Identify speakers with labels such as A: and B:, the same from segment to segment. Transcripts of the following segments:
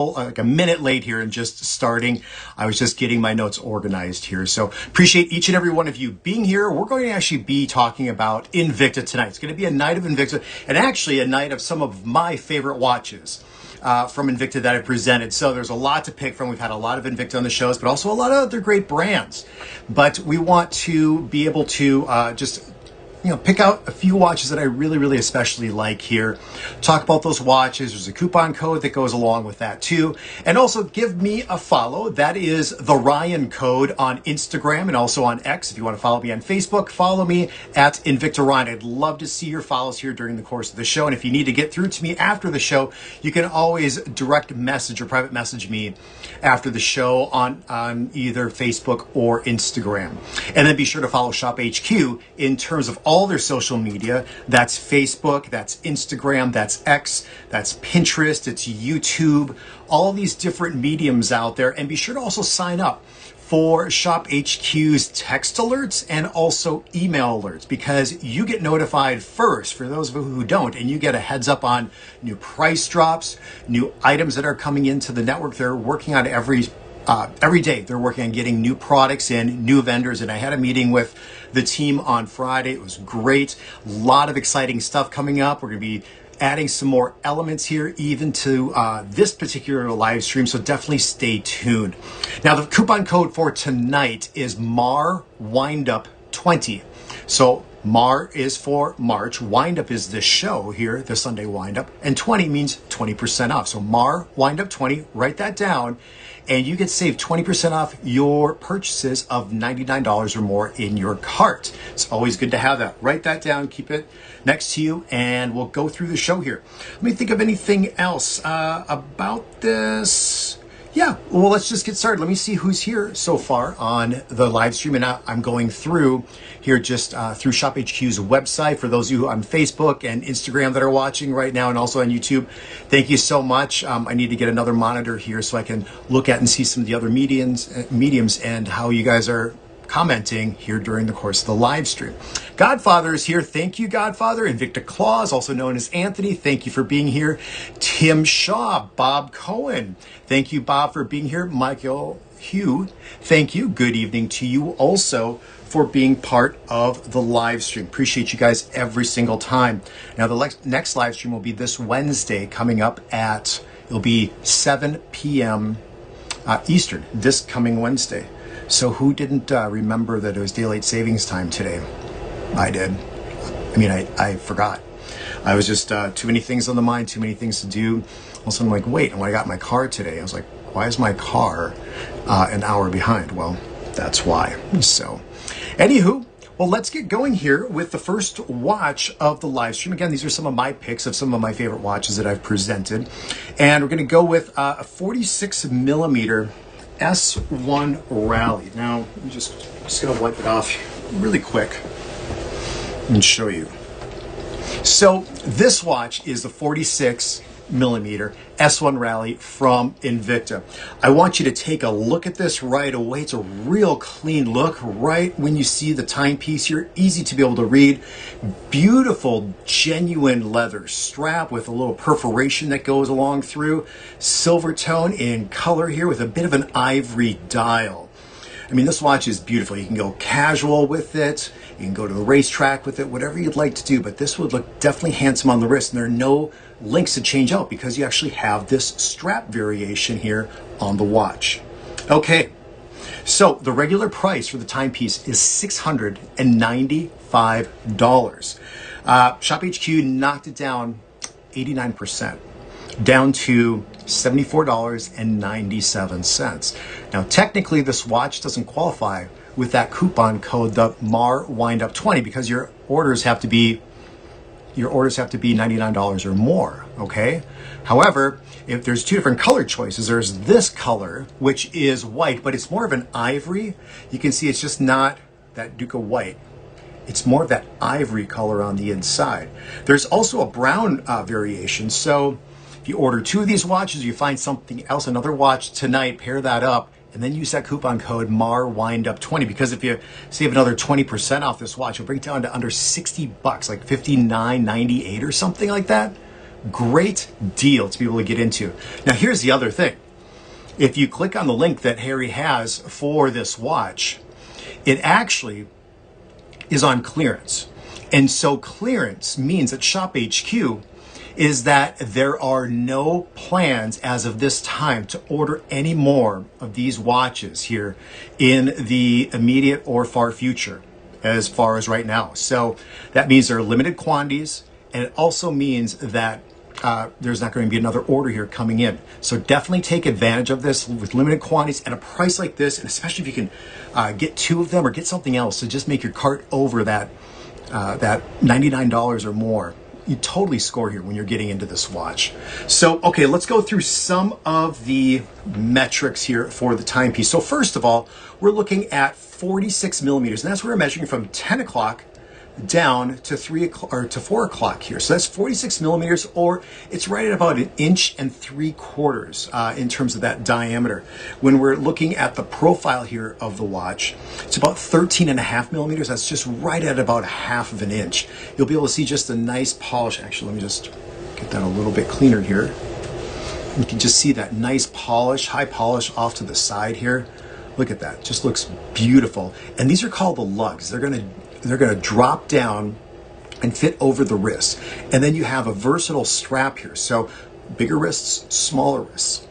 A: like a minute late here and just starting. I was just getting my notes organized here. So appreciate each and every one of you being here. We're going to actually be talking about Invicta tonight. It's going to be a night of Invicta and actually a night of some of my favorite watches from Invicta that I presented. So there's a lot to pick from. We've had a lot of Invicta on the shows, but also a lot of other great brands. But we want to be able to pick out a few watches that I really especially like here. Talk about those watches. There's a coupon code that goes along with that too. And also give me a follow. That is the Ryan code on Instagram and also on X. If you want to follow me on Facebook, follow me at Invicta Ryan. I'd love to see your follows here during the course of the show. And if you need to get through to me after the show, you can always direct message or private message me after the show on either Facebook or Instagram. And then be sure to follow Shop HQ in terms of all their social media. That's Facebook, that's Instagram, that's X, that's Pinterest, it's YouTube, all these different mediums out there. And be sure to also sign up for Shop HQ's text alerts and also email alerts, because you get notified first for those of you who don't, and you get a heads up on new price drops, new items that are coming into the network. They're working on every day. They're working on getting new products in, new vendors. And I had a meeting with the team on Friday. It was great. A lot of exciting stuff coming up. We're going to be adding some more elements here even to this particular live stream. So definitely stay tuned. Now, the coupon code for tonight is MAR Windup 20. So MAR is for March. Windup is this show here, the Sunday Windup. And 20 means 20% off. So MAR Windup 20, write that down. And you get saved 20% off your purchases of $99 or more in your cart. It's always good to have that. Write that down, keep it next to you, and we'll go through the show here. Let me think of anything else about this. Yeah, well, let's just get started. Let me see who's here so far on the live stream. And I'm going through here just through Shop HQ's website. For those of you on Facebook and Instagram that are watching right now and also on YouTube, thank you so much. I need to get another monitor here so I can look at and see some of the other mediums and how you guys are commenting here during the course of the live stream. Godfather is here. Thank you, Godfather. Invicta Claus, also known as Anthony. Thank you for being here. Tim Shaw, Bob Cohen. Thank you, Bob, for being here. Michael Hugh, thank you. Good evening to you also for being part of the live stream. Appreciate you guys every single time. Now, the next live stream will be this Wednesday coming up it'll be 7 p.m. Eastern, this coming Wednesday. So who didn't remember that it was daylight savings time today? I did. I mean, I forgot. I was just too many things on the mind, too many things to do. All of a sudden, I'm like, wait, when I got my car today, I was like, why is my car an hour behind? Well, that's why. So, anywho, well, let's get going here with the first watch of the live stream. Again, these are some of my picks of some of my favorite watches that I've presented. And we're going to go with a 46 millimeter S1 Rally. Now, I'm just going to wipe it off really quick and show you. So this watch is the 46 millimeter S1 Rally from Invicta. I want you to take a look at this right away. It's a real clean look right when you see the timepiece here. Easy to be able to read. Beautiful, genuine leather strap with a little perforation that goes along through. Silver tone in color here with a bit of an ivory dial. I mean, this watch is beautiful. You can go casual with it. You can go to the racetrack with it, whatever you'd like to do. But this would look definitely handsome on the wrist. And there are no links to change out because you actually have this strap variation here on the watch. Okay, so the regular price for the timepiece is $695. Shop HQ knocked it down 89%, down to $74.97. Now, technically, this watch doesn't qualify with that coupon code, the MAR Windup 20, because your orders have to be $99 or more, okay? However, if there's two different color choices, there's this color, which is white, but it's more of an ivory. You can see it's just not that Duca white. It's more of that ivory color on the inside. There's also a brown variation. So if you order two of these watches, you find something else, another watch tonight, pair that up, and then use that coupon code MAR Windup 20, because if you save another 20% off this watch, it'll bring it down to under 60 bucks, like $59.98 or something like that. great deal to be able to get into. Now, here's the other thing. If you click on the link that Harry has for this watch, it actually is on clearance. And so clearance means at Shop HQ is that there are no plans as of this time to order any more of these watches here in the immediate or far future as far as right now. So that means there are limited quantities, and it also means that there's not going to be another order here coming in. So definitely take advantage of this with limited quantities at a price like this, and especially if you can get two of them or get something else to just make your cart over that $99 or more. You totally score here when you're getting into this watch. So, okay, let's go through some of the metrics here for the timepiece. So first of all, we're looking at 46 millimeters, and that's where we're measuring from 10 o'clock down to 3 o'clock or to 4 o'clock here. So that's 46 millimeters, or it's right at about 1 3/4 inches in terms of that diameter. When we're looking at the profile here of the watch, it's about 13.5 millimeters. That's just right at about 1/2 inch. You'll be able to see just a nice polish. Actually, let me just get that a little bit cleaner here. You can just see that nice polish, high polish off to the side here. Look at that, just looks beautiful. And these are called the lugs. They're gonna drop down and fit over the wrist. And then you have a versatile strap here. So bigger wrists, smaller wrists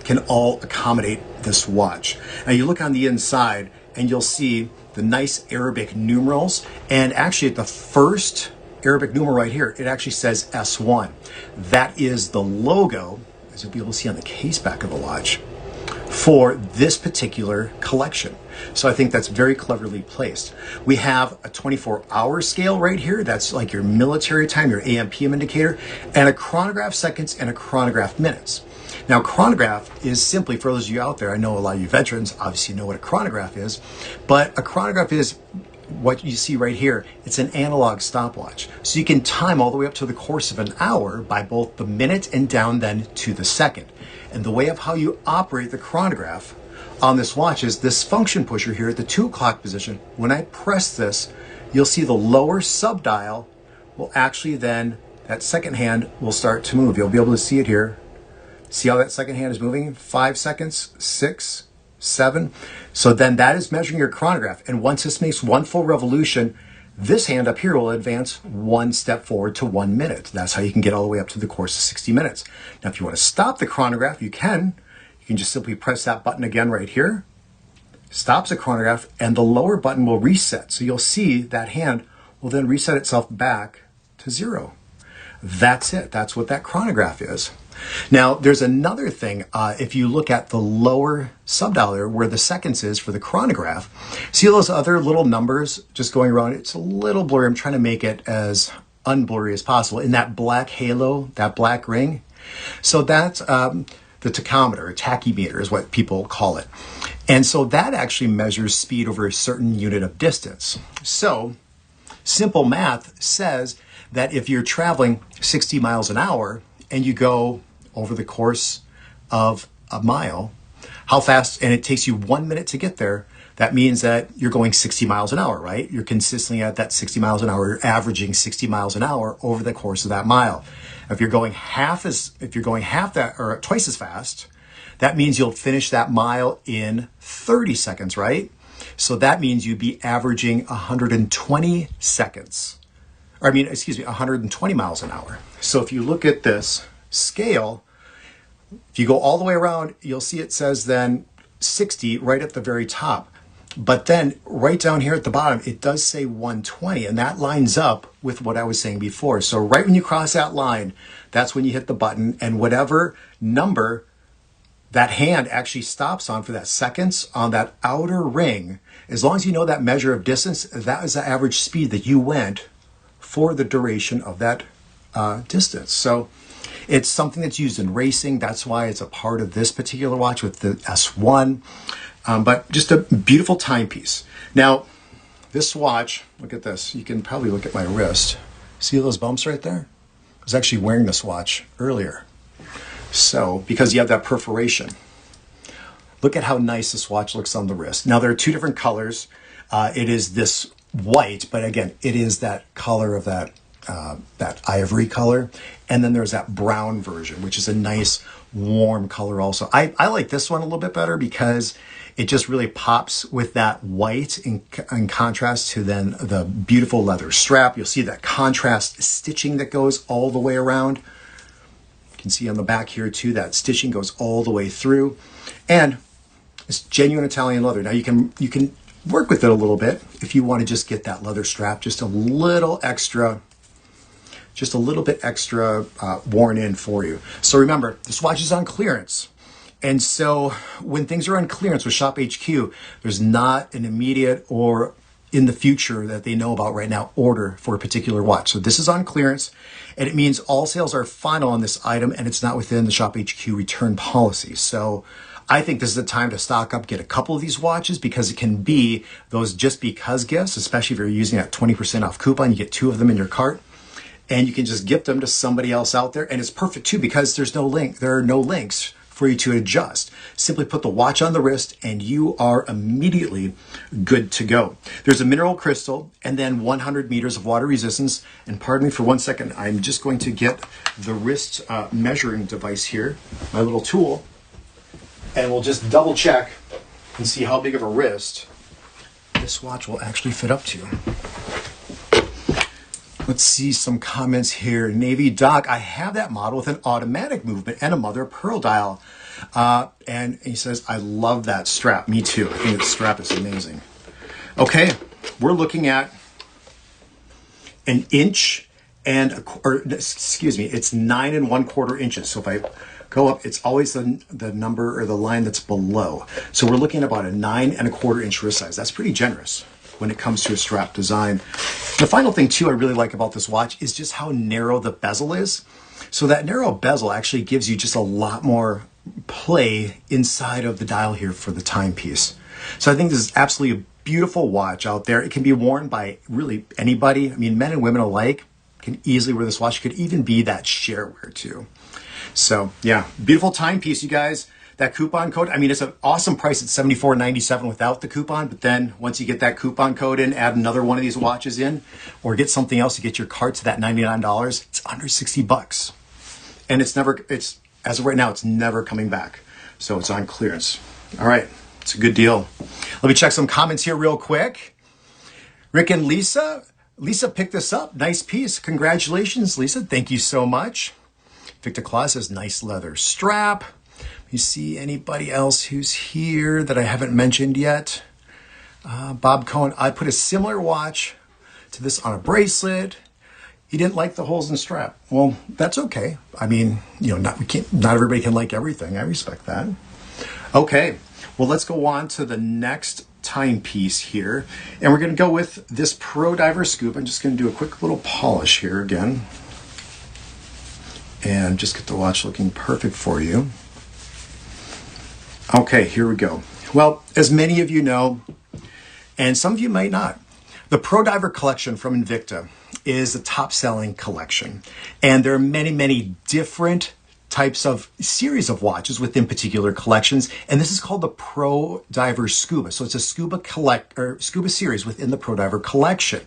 A: can all accommodate this watch. Now you look on the inside and you'll see the nice Arabic numerals. And actually at the first Arabic numeral right here, it actually says S1. That is the logo, as you'll be able to see on the case back of the watch, for this particular collection. So I think that's very cleverly placed. We have a 24-hour scale right here. That's like your military time, your AM PM indicator, and a chronograph seconds and a chronograph minutes. Now, chronograph is simply, for those of you out there, I know a lot of you veterans obviously know what a chronograph is, but a chronograph is what you see right here. It's an analog stopwatch. So you can time all the way up to the course of an hour by both the minute and down then to the second. And the way of how you operate the chronograph on this watch is this function pusher here at the 2 o'clock position. When I press this, you'll see the lower subdial will actually then, that second hand will start to move. You'll be able to see it here. See how that second hand is moving? 5 seconds, 6, 7. So then that is measuring your chronograph. And once this makes one full revolution, this hand up here will advance 1 step forward to 1 minute. That's how you can get all the way up to the course of 60 minutes. Now, if you want to stop the chronograph, you can. You can just simply press that button again right here. Stops the chronograph, and the lower button will reset. So you'll see that hand will then reset itself back to 0. That's it. That's what that chronograph is. Now, there's another thing. If you look at the lower subdial there, where the seconds is for the chronograph, see those other little numbers just going around? It's a little blurry. I'm trying to make it as unblurry as possible. In that black halo, that black ring. So that's the tachometer, a tachymeter is what people call it. And so that actually measures speed over a certain unit of distance. So simple math says that if you're traveling 60 miles an hour and you go over the course of a mile, how fast, and it takes you 1 minute to get there, that means that you're going 60 miles an hour, right? You're consistently at that 60 miles an hour, you're averaging 60 miles an hour over the course of that mile. If you're going half that, or twice as fast, that means you'll finish that mile in 30 seconds, right? So that means you'd be averaging 120 seconds. 120 miles an hour. So if you look at this scale, if you go all the way around, you'll see it says then 60 right at the very top. But then right down here at the bottom, it does say 120, and that lines up with what I was saying before. So right when you cross that line, that's when you hit the button, and whatever number that hand actually stops on for that seconds on that outer ring, as long as you know that measure of distance, that is the average speed that you went for the duration of that distance. So it's something that's used in racing. That's why it's a part of this particular watch with the S1. But just a beautiful timepiece. Now, this watch, look at this. You can probably look at my wrist. See those bumps right there? I was actually wearing this watch earlier. So, because you have that perforation. Look at how nice this watch looks on the wrist. Now, there are 2 different colors. It is this white, but again, it is that color of that that ivory color. And then there's that brown version, which is a nice warm color also. I like this one a little bit better because it just really pops with that white in contrast to then the beautiful leather strap. You'll see that contrast stitching that goes all the way around. You can see on the back here too, that stitching goes all the way through. And it's genuine Italian leather. Now you can work with it a little bit if you want to just get that leather strap just a little bit extra worn in for you. So remember, this watch is on clearance. And so when things are on clearance with Shop HQ, there's not an immediate or in the future that they know about right now order for a particular watch. So this is on clearance, and it means all sales are final on this item, and it's not within the Shop HQ return policy. So I think this is the time to stock up, get a couple of these watches, because it can be those just because gifts, especially if you're using that 20% off coupon. You get 2 of them in your cart, and you can just gift them to somebody else out there. And it's perfect too, because there are no links for you to adjust. Simply put the watch on the wrist and you are immediately good to go. There's a mineral crystal and then 100 meters of water resistance. And pardon me for 1 second, I'm just going to get the wrist measuring device here, my little tool, and we'll just double check and see how big of a wrist this watch will actually fit up to. Let's see some comments here. Navy Doc, I have that model with an automatic movement and a mother of pearl dial. And he says, I love that strap. Me too. I think the strap is amazing. Okay, we're looking at an inch and, it's 9 1/4 inches. So if I go up, it's always the number or the line that's below. So we're looking at about a 9 1/4 inch wrist size. That's pretty generous when it comes to a strap design. The final thing too I really like about this watch is just how narrow the bezel is. So that narrow bezel actually gives you just a lot more play inside of the dial here for the timepiece. So I think this is absolutely a beautiful watch out there. It can be worn by really anybody. I mean, men and women alike can easily wear this watch. It could even be that sharewear too. So yeah, beautiful timepiece, you guys. That coupon code, I mean, it's an awesome price at $74.97 without the coupon, but then once you get that coupon code in, add another one of these watches in, or get something else to get your cart to that $99, it's under 60 bucks. And as of right now, it's never coming back. So it's on clearance. All right, it's a good deal. Let me check some comments here real quick. Rick and Lisa picked this up. Nice piece. Congratulations, Lisa. Thank you so much. Victor Claus says, nice leather strap. You see anybody else who's here that I haven't mentioned yet? Bob Cohen, I put a similar watch to this on a bracelet. He didn't like the holes in the strap. Well, that's okay. I mean, not everybody can like everything. I respect that. Okay, well, let's go on to the next timepiece here. And we're gonna go with this Pro Diver Scoop. I'm just gonna do a quick little polish here again. And just get the watch looking perfect for you. Okay, here we go. Well, as many of you know, and some of you might not, the Pro Diver collection from Invicta is the top-selling collection. And there are many, many different types of series of watches within particular collections. And this is called the Pro Diver Scuba. So it's a scuba series within the Pro Diver collection.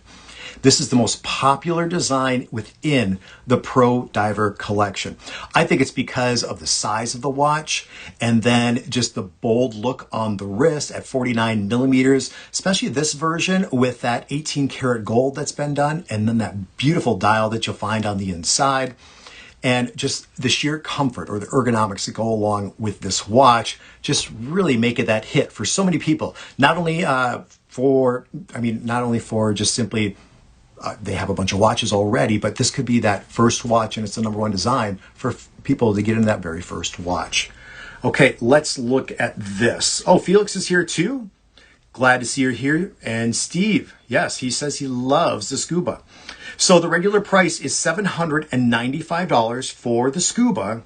A: This is the most popular design within the Pro Diver collection. I think it's because of the size of the watch and then just the bold look on the wrist at 49 millimeters, especially this version with that 18 karat gold that's been done, and then that beautiful dial that you'll find on the inside. And just the sheer comfort or the ergonomics that go along with this watch just really make it that hit for so many people. Not only for just simply they have a bunch of watches already, but this could be that first watch, and it's the #1 design for people to get into that very first watch. Okay, let's look at this. Oh, Felix is here too. Glad to see you here. And Steve, yes, he says he loves the Scuba. So the regular price is $795 for the Scuba,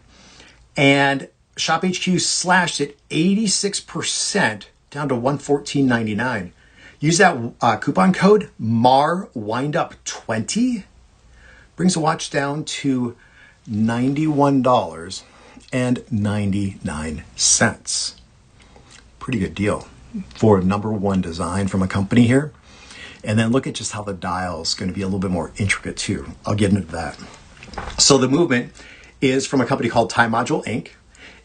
A: and Shop HQ slashed it 86% down to $114.99. Use that coupon code MARWINDUP20. Brings the watch down to $91.99. Pretty good deal for a #1 design from a company here. And then look at just how the dial is going to be a little bit more intricate too. I'll get into that. So the movement is from a company called Time Module Inc.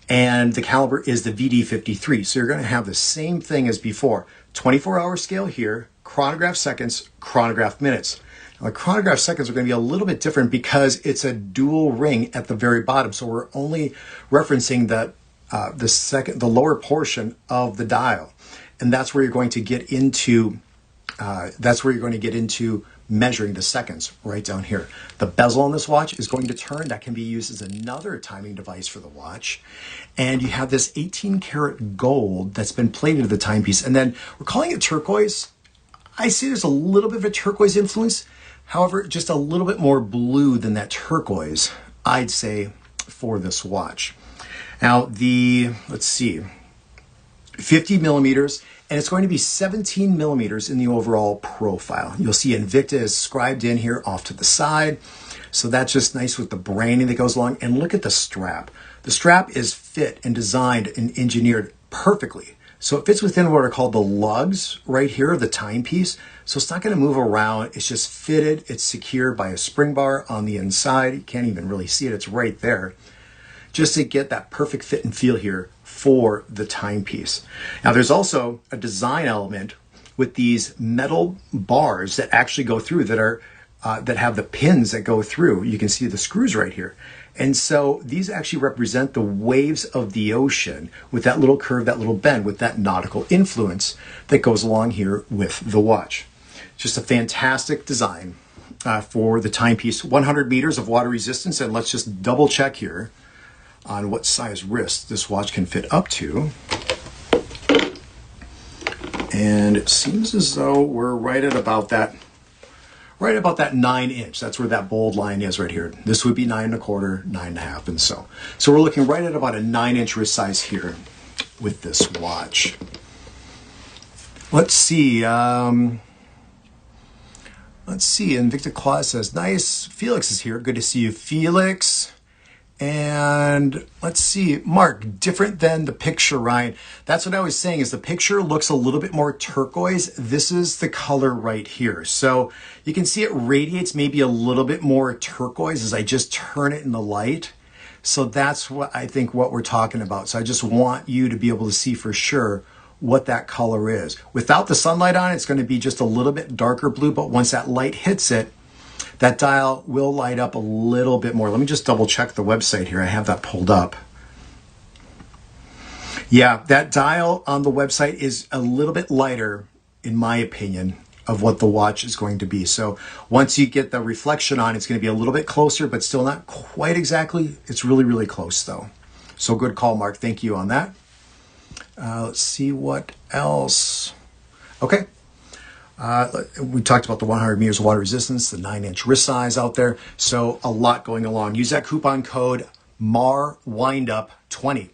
A: And the caliber is the VD53. So you're going to have the same thing as before. 24-hour scale here, chronograph seconds, chronograph minutes. Now, the chronograph seconds are going to be a little bit different because it's a dual ring at the very bottom. So we're only referencing the lower portion of the dial. And that's where you're going to get into measuring the seconds right down here. The bezel on this watch is going to turn. That can be used as another timing device for the watch. And you have this 18 karat gold that's been plated to the timepiece. And then we're calling it turquoise. I see there's a little bit of a turquoise influence. However, just a little bit more blue than that turquoise, I'd say, for this watch. Now let's see, 50 millimeters, and it's going to be 17 millimeters in the overall profile. You'll see Invicta is scribed in here off to the side. So that's just nice with the branding that goes along. And look at the strap. The strap is fit and designed and engineered perfectly. So it fits within what are called the lugs right here of the timepiece. So it's not going to move around. It's just fitted. It's secured by a spring bar on the inside. You can't even really see it. It's right there. Just to get that perfect fit and feel here for the timepiece. Now there's also a design element with these metal bars that actually go through that have the pins that go through. You can see the screws right here. And so these actually represent the waves of the ocean with that little curve, that little bend, with that nautical influence that goes along here with the watch. Just a fantastic design for the timepiece. 100 meters of water resistance, and let's just double check here on what size wrist this watch can fit up to. And it seems as though we're right at about that 9 inch. That's where that bold line is right here. This would be 9 1/4, 9 1/2, and so we're looking right at about a 9 inch wrist size here with this watch. Let's see. Invicta Claus says, nice. Felix is here. Good to see you, Felix. And let's see, Mark, different than the picture, Ryan. That's what I was saying, is the picture looks a little bit more turquoise. This is the color right here. So you can see it radiates maybe a little bit more turquoise as I just turn it in the light. So that's what I think what we're talking about. So I just want you to be able to see for sure what that color is. Without the sunlight on it, it's going to be just a little bit darker blue, but once that light hits it, that dial will light up a little bit more. Let me just double check the website here. I have that pulled up. Yeah, that dial on the website is a little bit lighter, in my opinion, of what the watch is going to be. So once you get the reflection on, it's going to be a little bit closer, but still not quite exactly. It's really, really close though. So good call, Mark. Thank you on that. Let's see what else. Okay. We talked about the 100 meters of water resistance, the 9 inch wrist size out there. So a lot going along. Use that coupon code MARWINDUP20.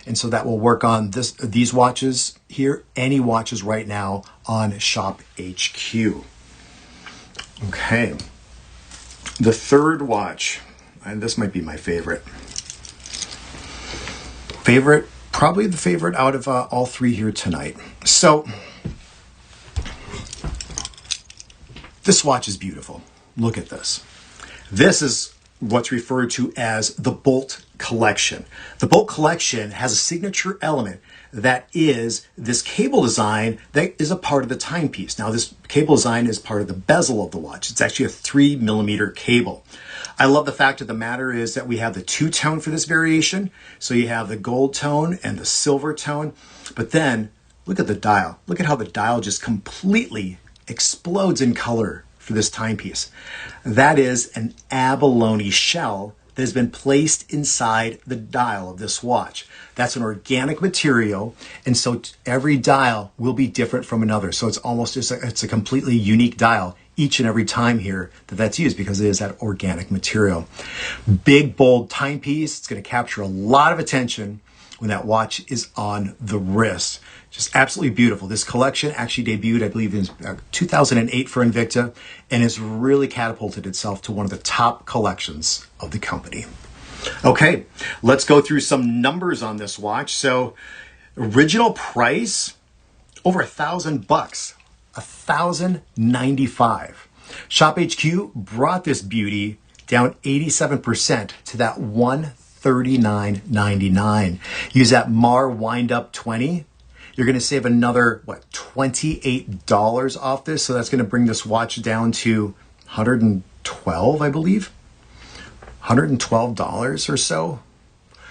A: And so that will work on these watches here, any watches right now on Shop HQ. Okay. The third watch, and this might be my favorite. Probably the favorite out of all three here tonight. So this watch is beautiful. Look at this. This is what's referred to as the Bolt Collection. The Bolt Collection has a signature element that is this cable design that is a part of the timepiece. Now, this cable design is part of the bezel of the watch. It's actually a 3 millimeter cable. I love the fact of the matter is that we have the two-tone for this variation. So you have the gold tone and the silver tone. But then look at the dial. Look at how the dial just completely explodes in color for this timepiece. That is an abalone shell that has been placed inside the dial of this watch. That's an organic material, and so every dial will be different from another. So it's almost just it's a completely unique dial each and every time here that's used because it is that organic material. Big, bold timepiece. It's going to capture a lot of attention when that watch is on the wrist. Just absolutely beautiful. This collection actually debuted, I believe, in 2008 for Invicta, and has really catapulted itself to one of the top collections of the company. Okay, let's go through some numbers on this watch. So, original price, over $1,000. $1,095. Shop HQ brought this beauty down 87% to that $139.99. Use that MAR Wind Up 20. You're going to save another, $28 off this. So that's going to bring this watch down to $112, I believe. $112 or so.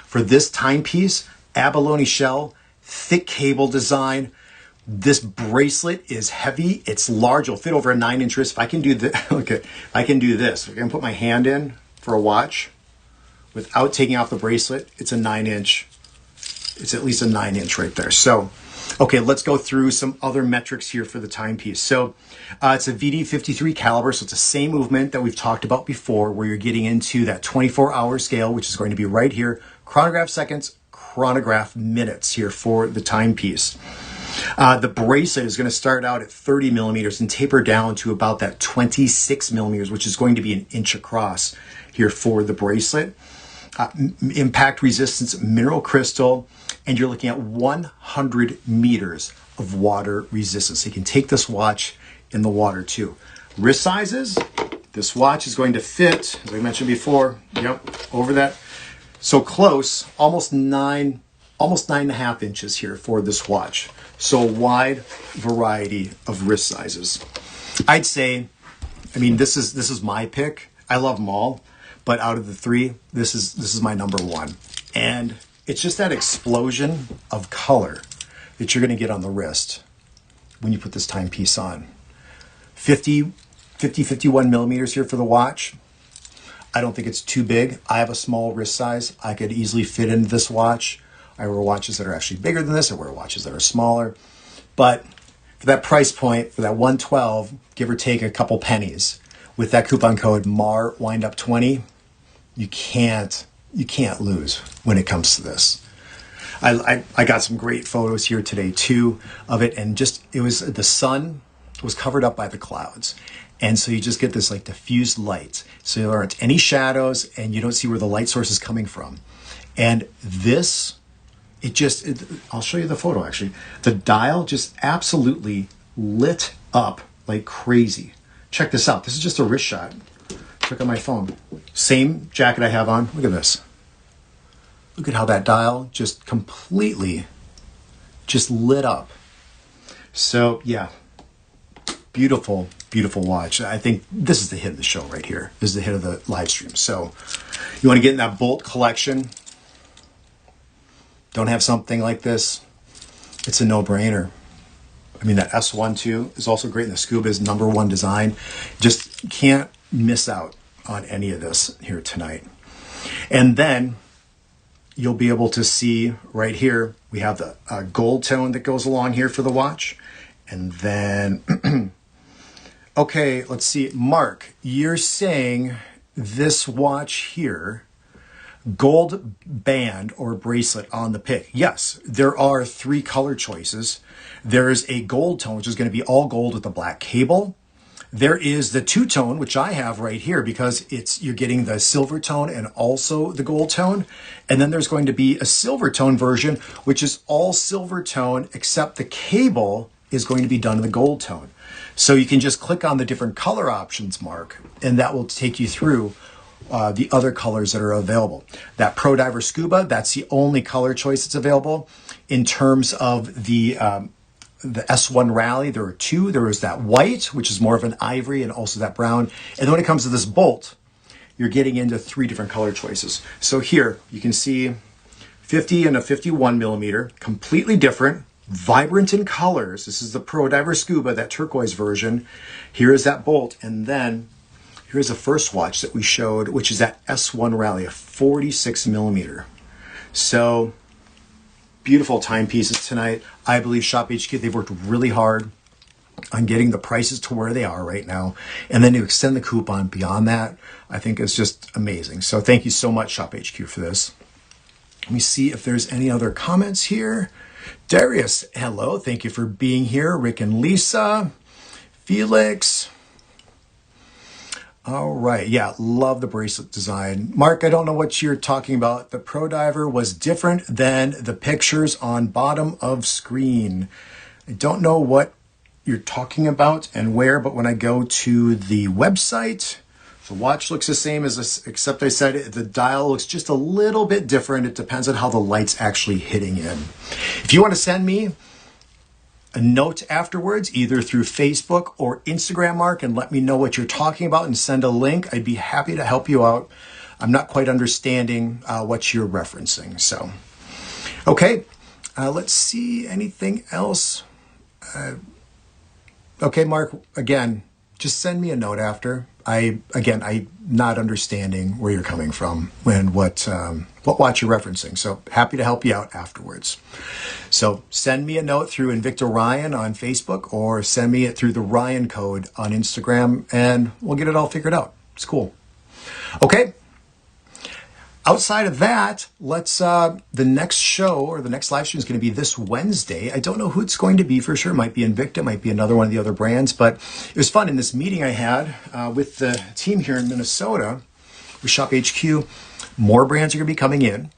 A: For this timepiece, abalone shell, thick cable design. This bracelet is heavy. It's large. It'll fit over a 9-inch wrist. If I can do this, okay, I can do this. I can put my hand in for a watch without taking off the bracelet. It's a 9-inch. It's at least a 9-inch right there. So, okay, let's go through some other metrics here for the timepiece. So it's a VD53 caliber. So it's the same movement that we've talked about before, where you're getting into that 24-hour scale, which is going to be right here. Chronograph seconds, chronograph minutes here for the timepiece. The bracelet is going to start out at 30 millimeters and taper down to about that 26 millimeters, which is going to be an inch across here for the bracelet. Impact resistance, mineral crystal, and you're looking at 100 meters of water resistance. So you can take this watch in the water too. Wrist sizes, this watch is going to fit, as I mentioned before, over that. So close, almost 9.5 inches here for this watch. So a wide variety of wrist sizes. I'd say, this is my pick. I love them all, but out of the three, this is my number one. And it's just that explosion of color that you're going to get on the wrist when you put this timepiece on. 51 millimeters here for the watch. I don't think it's too big. I have a small wrist size. I could easily fit into this watch. I wear watches that are actually bigger than this. I wear watches that are smaller. But for that price point, for that $112, give or take a couple pennies, with that coupon code MAR Wind Up 20, you can't lose when it comes to this. I got some great photos here today too of it, and the sun was covered up by the clouds. And so you just get this diffused light. So there aren't any shadows and you don't see where the light source is coming from. And this, I'll show you the photo actually. The dial just absolutely lit up like crazy. Check this out. This is just a wrist shot. Took on my phone. Same jacket I have on. Look at this. Look at how that dial just completely just lit up. So yeah, beautiful, beautiful watch. I think this is the hit of the show right here. This is the hit of the live stream. So you want to get in that Bolt collection, don't have something like this, it's a no-brainer. That S1 too is also great, and the Scuba is #1 design. Just can't miss out on any of this here tonight. And then you'll be able to see right here, we have the gold tone that goes along here for the watch. And then, okay, let's see. Mark, you're saying this watch here, gold band or bracelet on the pick. Yes, there are 3 color choices. There's a gold tone, which is going to be all gold with the black cable. There is the 2-tone, which I have right here because you're getting the silver tone and also the gold tone. And then there's going to be a silver tone version, which is all silver tone, except the cable is going to be done in the gold tone. So you can just click on the different color options, Mark, and that will take you through the other colors that are available. That Pro Diver Scuba, that's the only color choice that's available. In terms of the S1 Rally, there are 2. There is that white, which is more of an ivory, and also that brown. And then when it comes to this Bolt, you're getting into 3 different color choices. So here you can see 50 and a 51 millimeter, completely different, vibrant in colors. This is the Pro Diver Scuba, that turquoise version. Here is that Bolt, and then here's the first watch that we showed, which is that S1 Rally, a 46 millimeter. So beautiful timepieces tonight. I believe Shop HQ, they've worked really hard on getting the prices to where they are right now. And then to extend the coupon beyond that, I think is just amazing. So thank you so much, Shop HQ, for this. Let me see if there's any other comments here. Darius, hello. Thank you for being here. Rick and Lisa. Felix. All right. Yeah, love the bracelet design. Mark, I don't know what you're talking about. The Pro Diver was different than the pictures on bottom of screen. I don't know what you're talking about and where, but when I go to the website, the watch looks the same as this, except I said the dial looks just a little bit different. It depends on how the light's actually hitting in. If you want to send me a note afterwards, either through Facebook or Instagram, Mark, and let me know what you're talking about and send a link, I'd be happy to help you out. I'm not quite understanding what you're referencing. So, okay, let's see, anything else? Okay, Mark, again, just send me a note after. I'm not understanding where you're coming from and what watch you're referencing. So happy to help you out afterwards. So send me a note through Invicta Ryan on Facebook, or send me it through the Ryan code on Instagram, and we'll get it all figured out. It's cool. Okay. Outside of that, the next show or the next live stream is going to be this Wednesday. I don't know who it's going to be for sure. It might be Invicta, might be another one of the other brands, but it was fun in this meeting I had with the team here in Minnesota with Shop HQ. More brands are going to be coming in.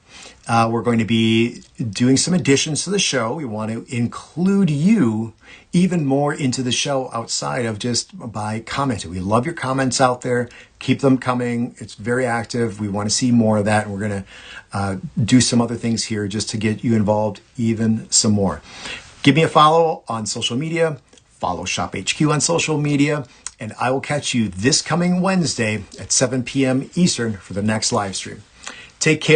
A: We're going to be doing some additions to the show. We want to include you even more into the show outside of just by commenting. We love your comments out there. Keep them coming. It's very active. We want to see more of that. And we're going to do some other things here just to get you involved even some more. Give me a follow on social media. Follow Shop HQ on social media. And I will catch you this coming Wednesday at 7 p.m. Eastern for the next live stream. Take care.